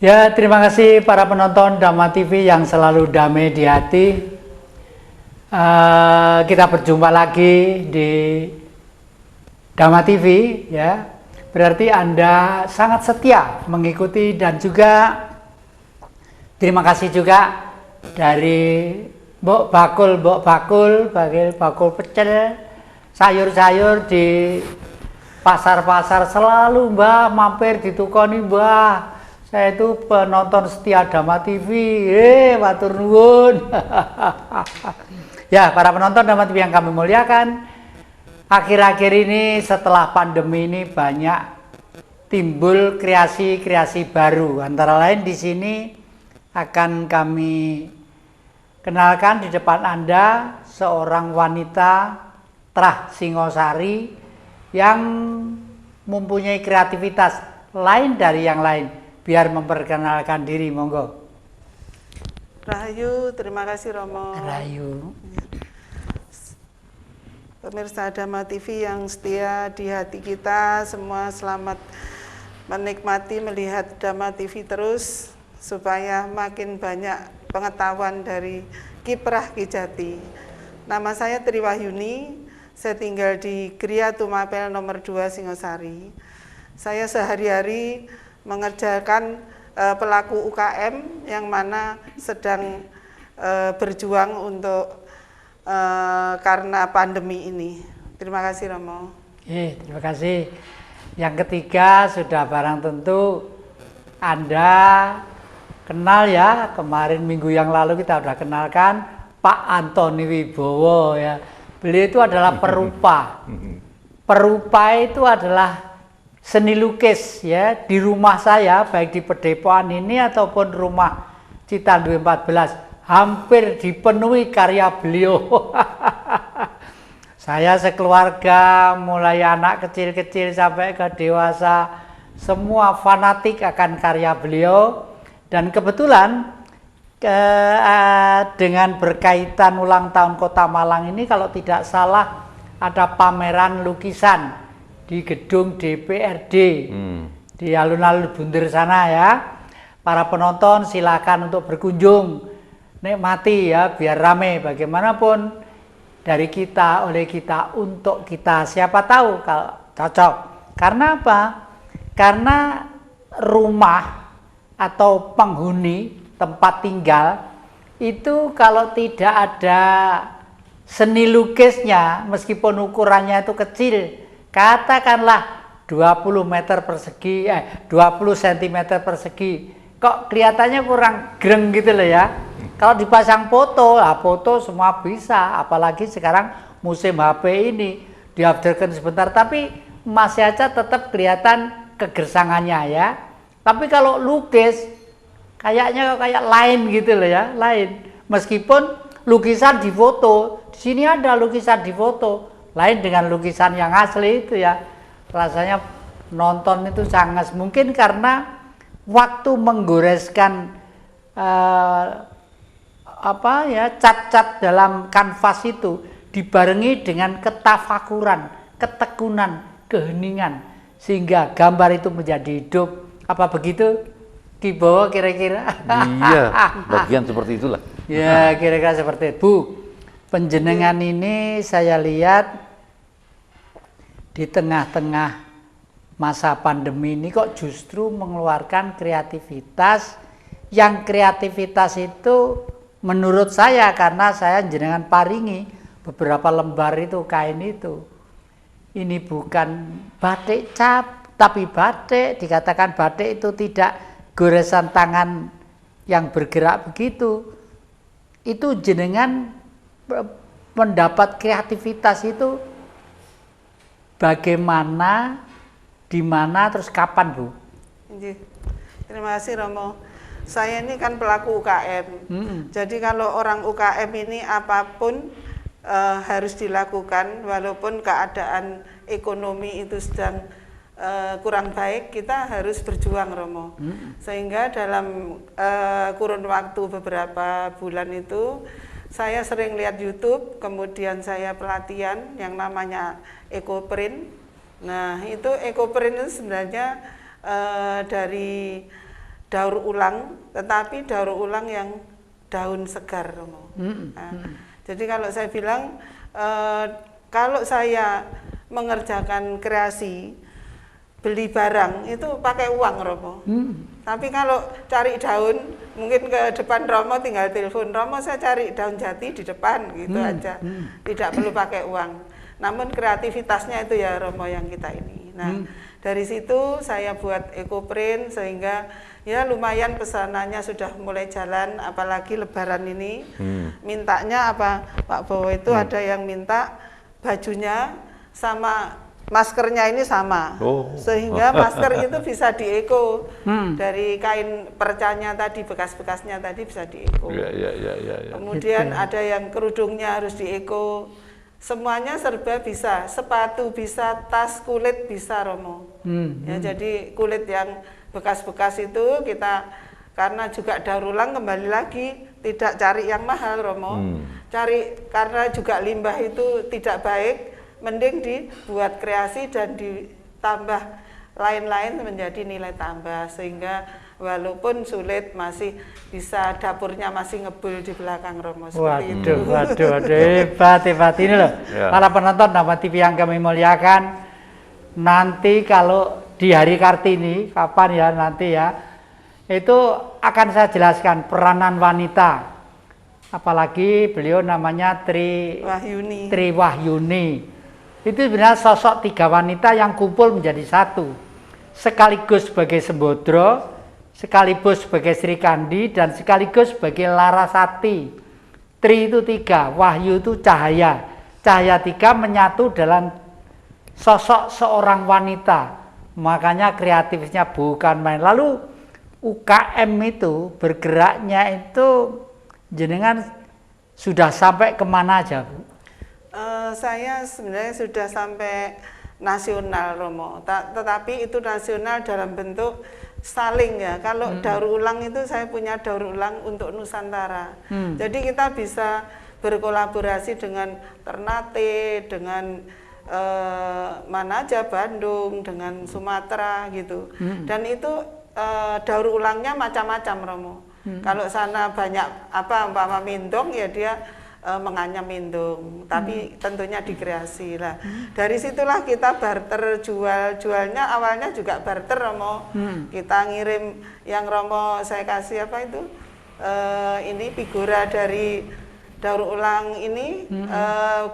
Ya, terima kasih para penonton Dhamma TV yang selalu damai di hati. Kita berjumpa lagi di Dhamma TV, ya. Berarti Anda sangat setia mengikuti, dan juga terima kasih juga dari Mbok Bakul pecel, sayur-sayur di pasar-pasar selalu Mbah mampir ditukoni Mbah. Saya itu penonton setia Dhamma TV. Matur nuwun. Ya, para penonton Dhamma TV yang kami muliakan, akhir-akhir ini setelah pandemi ini banyak timbul kreasi-kreasi baru. Antara lain di sini akan kami kenalkan di depan Anda seorang wanita Trah Singosari yang mempunyai kreativitas lain dari yang lain. Biar memperkenalkan diri, monggo. Rahayu, terima kasih Romo. Rahayu. Pemirsa Dhamma TV yang setia di hati kita, semua selamat menikmati melihat Dhamma TV terus, supaya makin banyak pengetahuan dari kiprah Ki Jati. Nama saya Triwahyuni, saya tinggal di Gria Tumapel nomor 2 Singosari. Saya sehari-hari mengerjakan pelaku UKM yang mana sedang berjuang untuk karena pandemi ini. Terima kasih Romo. Terima kasih. Yang ketiga sudah barang tentu Anda kenal ya, kemarin minggu yang lalu kita sudah kenalkan Pak Antoni Wibowo ya. Beliau itu adalah perupa. Perupa itu adalah seni lukis ya. Di rumah saya baik di Pedepokan ini ataupun rumah Citandu 14 hampir dipenuhi karya beliau. Saya sekeluarga mulai anak kecil-kecil sampai ke dewasa semua fanatik akan karya beliau. Dan kebetulan dengan berkaitan ulang tahun Kota Malang ini, kalau tidak salah ada pameran lukisan di gedung DPRD di alun-alun Bunder sana ya. Para penonton silakan untuk berkunjung, nikmati ya, biar rame. Bagaimanapun dari kita, oleh kita, untuk kita, siapa tahu kalau cocok. Karena apa? Karena rumah atau penghuni tempat tinggal itu kalau tidak ada seni lukisnya, meskipun ukurannya itu kecil, katakanlah 20 meter persegi, 20 cm persegi, kok kelihatannya kurang greng gitu loh ya. Kalau dipasang foto, foto semua bisa, apalagi sekarang musim HP ini, diupdatekan sebentar, tapi masih aja tetap kelihatan kegersangannya ya. Tapi kalau lukis, kayaknya kayak lain gitu loh ya, lain. Meskipun lukisan di foto, di sini ada lukisan di foto, lain dengan lukisan yang asli itu ya. Rasanya nonton itu sangat, mungkin karena waktu menggoreskan cat-cat dalam kanvas itu dibarengi dengan ketafakuran, ketekunan, keheningan, sehingga gambar itu menjadi hidup. Apa begitu Ki Bowo kira-kira? Iya, bagian seperti itulah. Ya, kira-kira seperti itu. Bu, penjenengan ini saya lihat di tengah-tengah masa pandemi ini kok justru mengeluarkan kreativitas, yang kreativitas itu menurut saya, karena saya jenengan paringi beberapa lembar itu kain itu. Ini bukan batik cap, tapi batik, dikatakan batik itu tidak goresan tangan yang bergerak begitu. Itu jenengan mendapat kreativitas itu bagaimana, di mana, terus kapan Bu? Terima kasih Romo. Saya ini kan pelaku UKM. Jadi kalau orang UKM ini apapun harus dilakukan, walaupun keadaan ekonomi itu sedang kurang baik, kita harus berjuang Romo. Sehingga dalam kurun waktu beberapa bulan itu saya sering lihat YouTube, kemudian saya pelatihan yang namanya EcoPrint. Nah itu EcoPrint itu sebenarnya dari daur ulang, tetapi daur ulang yang daun segar, Romo. Jadi kalau saya bilang, kalau saya mengerjakan kreasi, beli barang itu pakai uang, Romo. Tapi kalau cari daun, mungkin ke depan Romo tinggal telepon, Romo saya cari daun jati di depan, gitu aja. Tidak perlu pakai uang. Namun kreativitasnya itu ya Romo yang kita ini. Nah, dari situ saya buat ekoprint sehingga ya lumayan pesanannya sudah mulai jalan, apalagi Lebaran ini. Mintanya apa, Pak Bowo itu ada yang minta bajunya sama maskernya ini sama, sehingga masker itu bisa dieko dari kain percanya tadi, bekas-bekasnya tadi bisa dieko. Kemudian ada yang kerudungnya harus dieko. Semuanya serba bisa, sepatu bisa, tas kulit bisa, Romo. Ya, jadi kulit yang bekas-bekas itu kita karena juga daur ulang kembali lagi tidak cari yang mahal, Romo. Cari karena juga limbah itu tidak baik. Mending dibuat kreasi dan ditambah lain-lain menjadi nilai tambah sehingga walaupun sulit masih bisa dapurnya masih ngebul di belakang, Romo. Waduh, hebat ini loh. Para penonton Dhamma TV yang kami muliakan, nanti kalau di Hari Kartini, kapan ya nanti ya, itu akan saya jelaskan peranan wanita. Apalagi beliau namanya Tri Wahyuni. Itu sebenarnya sosok 3 wanita yang kumpul menjadi satu, sekaligus sebagai Sembodro, sekaligus sebagai Sri Kandi, dan sekaligus sebagai Larasati. Tri itu 3, Wahyu itu cahaya. Cahaya 3 menyatu dalam sosok seorang wanita. Makanya kreatifnya bukan main. Lalu UKM itu bergeraknya itu jenengan sudah sampai kemana aja, Bu? Saya sebenarnya sudah sampai nasional, Romo. Tetapi itu nasional dalam bentuk saling ya. Kalau daur ulang itu saya punya daur ulang untuk Nusantara. Jadi kita bisa berkolaborasi dengan Ternate, dengan mana aja, Bandung, dengan Sumatera gitu. Dan itu daur ulangnya macam-macam, Romo. Kalau sana banyak umpama mindong ya dia menganyam mindung, tapi tentunya dikreasi lah. Dari situlah kita barter jualnya awalnya juga barter, Romo. Kita ngirim yang Romo saya kasih apa itu ini figura dari daur ulang ini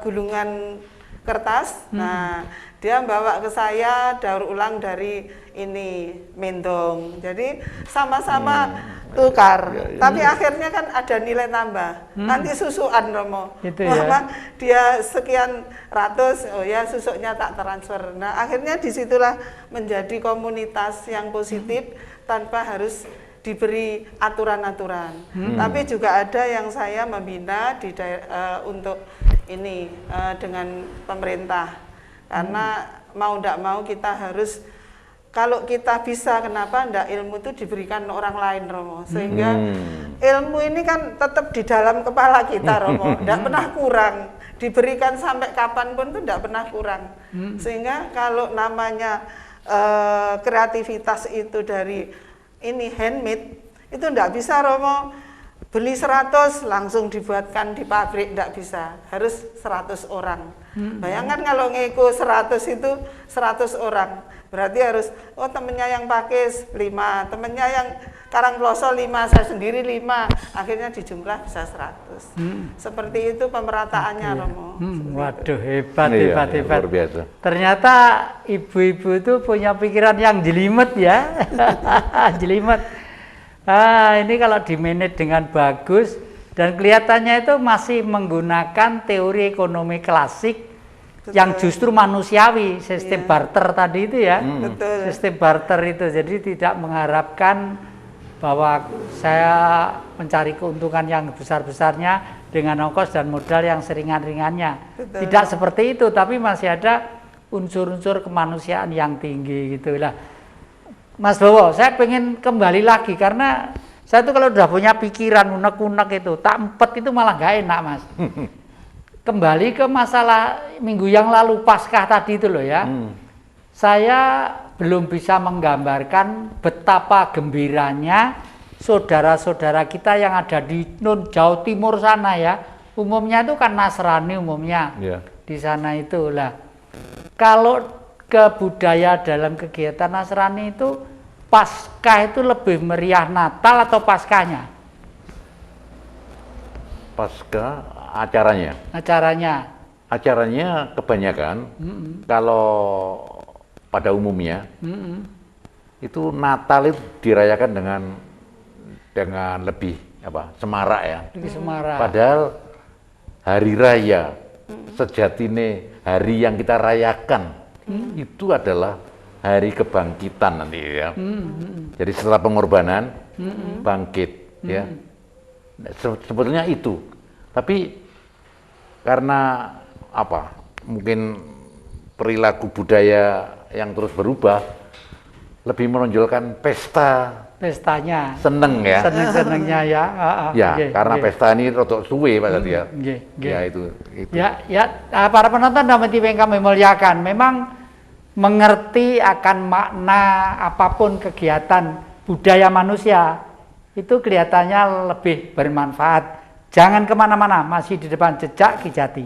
gulungan kertas. Nah, dia bawa ke saya daur ulang dari ini mindong. Jadi sama-sama tukar, tapi akhirnya kan ada nilai tambah. Nanti susuan, Romo. Itu ya. Dia sekian ratus, oh ya susuknya tak transfer. Nah akhirnya disitulah menjadi komunitas yang positif tanpa harus diberi aturan-aturan. Tapi juga ada yang saya membina untuk ini dengan pemerintah. Karena mau tidak mau kita harus, kalau kita bisa, kenapa ndak ilmu itu diberikan orang lain, Romo? Sehingga ilmu ini kan tetap di dalam kepala kita, Romo. Ndak pernah kurang. Diberikan sampai kapanpun itu ndak pernah kurang. Sehingga kalau namanya kreativitas itu dari ini handmade, itu ndak bisa, Romo. Beli 100 langsung dibuatkan di pabrik, ndak bisa. Harus 100 orang. Bayangkan kalau ngeko 100 itu 100 orang. Berarti harus, temennya yang pakis 5, temennya yang Karangploso 5, saya sendiri 5. Akhirnya dijumlah bisa 100. Seperti itu pemerataannya, Romo. Waduh, hebat. Luar biasa. Ternyata ibu-ibu itu punya pikiran yang jelimet ya. Jelimet. Ini kalau di-manage dengan bagus dan kelihatannya itu masih menggunakan teori ekonomi klasik. Yang justru manusiawi, sistem barter tadi itu ya. Sistem barter itu, jadi tidak mengharapkan bahwa saya mencari keuntungan yang besar-besarnya dengan ongkos dan modal yang seringan-ringannya. Tidak seperti itu, tapi masih ada unsur-unsur kemanusiaan yang tinggi gitu lah. Mas Bowo, saya pengen kembali lagi karena saya tuh kalau udah punya pikiran unek-unek itu, tak empet itu malah gak enak, Mas. Kembali ke masalah minggu yang lalu Paskah tadi itu loh ya. Saya belum bisa menggambarkan betapa gembiranya saudara-saudara kita yang ada di Jawa Timur sana ya. Umumnya itu kan Nasrani umumnya. Ya. Di sana itu lah. Kalau ke budaya dalam kegiatan Nasrani itu Paskah itu lebih meriah Natal atau Paskahnya? Pasca acaranya. Acaranya kebanyakan kalau pada umumnya itu Natal itu dirayakan dengan lebih semarak ya. Lebih semarak. Padahal hari raya sejatine hari yang kita rayakan itu adalah hari kebangkitan nanti ya. Jadi setelah pengorbanan bangkit ya. Sebetulnya itu. Tapi karena mungkin perilaku budaya yang terus berubah, lebih menonjolkan pestanya. Seneng ya. Seneng-senengnya ya. Ya, karena pesta ini rotok suwe Pak Satya. Ya itu. Ya, para penonton Dhamma TV yang kami muliakan, memang mengerti akan makna apapun kegiatan budaya manusia itu kelihatannya lebih bermanfaat. Jangan kemana-mana, masih di depan Jejak Ki Jati.